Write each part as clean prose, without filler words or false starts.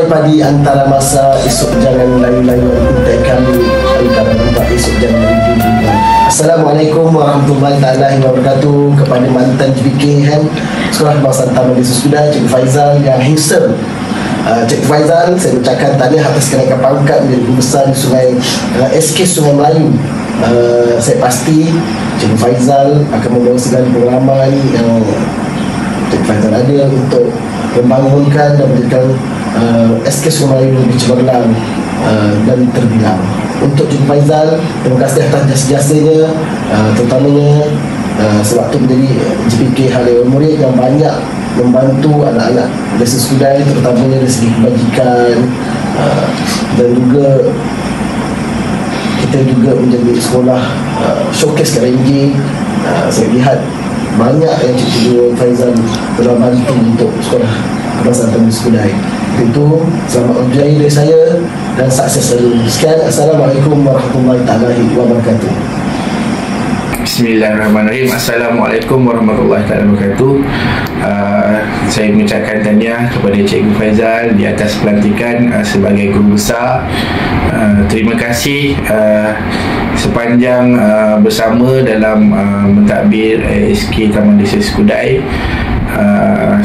padi antara masa esok jangan layu-layu intai kami antara nampak esok jangan layu-layu. Assalamualaikum warahmatullahi wabarakatuh kepada mantan JPK Sekolah Kebangsaan Taman Desa Skudai, Cikgu Faizal yang handsome. Cikgu Faizal, saya ucapkan tahniah atas kenaikan pangkat menjadi guru besar di Sungai SK Sungai Melayu. Saya pasti Cikgu Faizal akan membawa segala pengalaman yang Cikgu Faizal ada untuk membangunkan dan menjadikan SK Sungai Melayu lebih cemerlang dan terbilang. Untuk Cikgu Faizal, terima kasih atas jasa-jasanya, terutamanya sewaktu menjadi JPK Halil Murid yang banyak membantu anak-anak Desa Skudai, terutamanya dari segi kebajikan, dan juga kita juga menjadi sekolah showcase ke ranking. Saya lihat banyak yang Cikgu Faizal telah bantu untuk sekolah Kebangsaan Taman Skudai. Itu selamat berjaya dari saya dan sukses selalu. Sekian, Assalamualaikum warahmatullahi wabarakatuh. Bismillahirrahmanirrahim. Assalamualaikum warahmatullahi wabarakatuh. Saya mengucapkan tahniah kepada Cikgu Faizal di atas pelantikan sebagai guru besar. Terima kasih sepanjang bersama dalam mentadbir SK Taman Desa Skudai.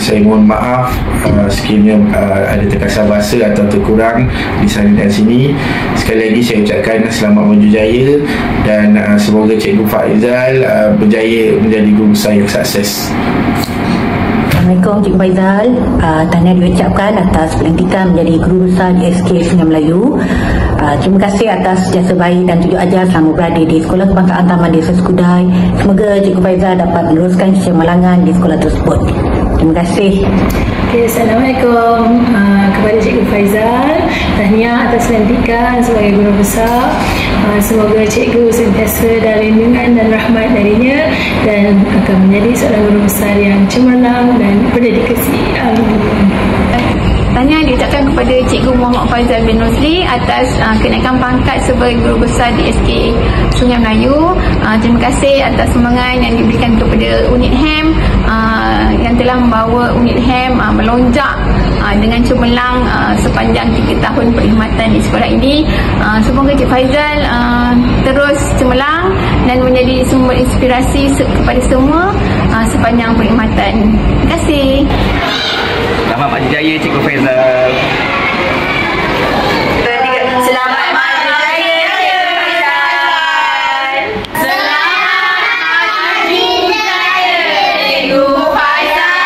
Saya mohon maaf sekiranya ada terkasar bahasa atau terkurang di sana dan sini. Sekali lagi saya ucapkan selamat berjaya dan semoga Cikgu Faizal berjaya menjadi guru besar yang sukses. Assalamualaikum Cikgu Faizal. Tahniah diucapkan atas pelantikan menjadi guru besar di SK Sungai Melayu. Terima kasih atas jasa baik dan tunjuk ajar selama berada di Sekolah Kebangsaan Taman Desa Skudai. Semoga Cikgu Faizal dapat meneruskan kecemerlangan di sekolah tersebut. Terima kasih. Okay, Assalamualaikum kepada Cikgu Faizal. Tahniah atas pelantikan sebagai guru besar. Semoga cikgu sentiasa dalam lindungan dan rahmat darinya dan akan menjadi seorang guru besar yang cemerlang dan berdedikasi. Amin. Tahniah diucapkan kepada Cikgu Muhammad Faizal bin Nuzli atas kenaikan pangkat sebagai guru besar di SK Sungai Melayu. Terima kasih atas semangat yang diberikan kepada unit HEM yang telah membawa unit HEM melonjak dengan cemerlang sepanjang 3 tahun perkhidmatan di sekolah ini. Semoga Cikgu Faizal terus cemerlang dan menjadi sumber inspirasi kepada semua sepanjang perkhidmatan. Terima kasih. Selamat maju jaya Cikgu Faizal. Selamat maju jaya Cikgu Faizal. Selamat maju jaya Cikgu Faizal.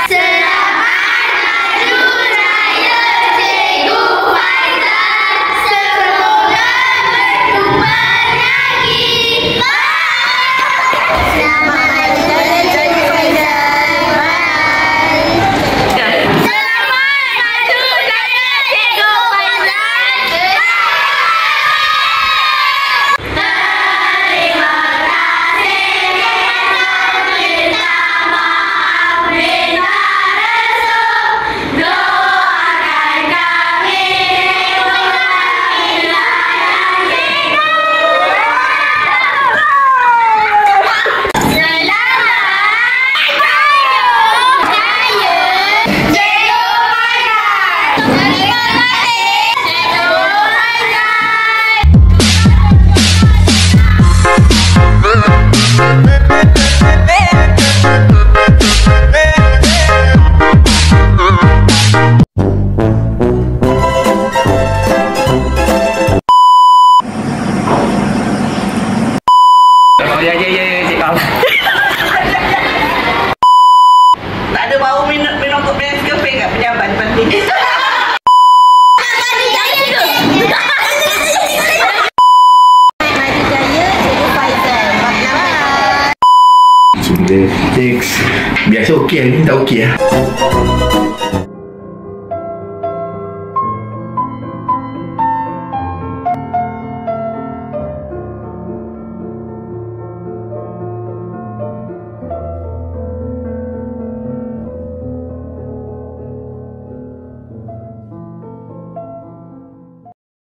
Selamat maju jaya Cikgu Faizal. Semoga berkembang lagi. Selamat maju jaya Cikgu Faizal. Tak ada bau minum kopi Nescafe kat pejabat penting. Maju jaya Cikgu Faizal. Biasa okey, hari ni tak okey lah.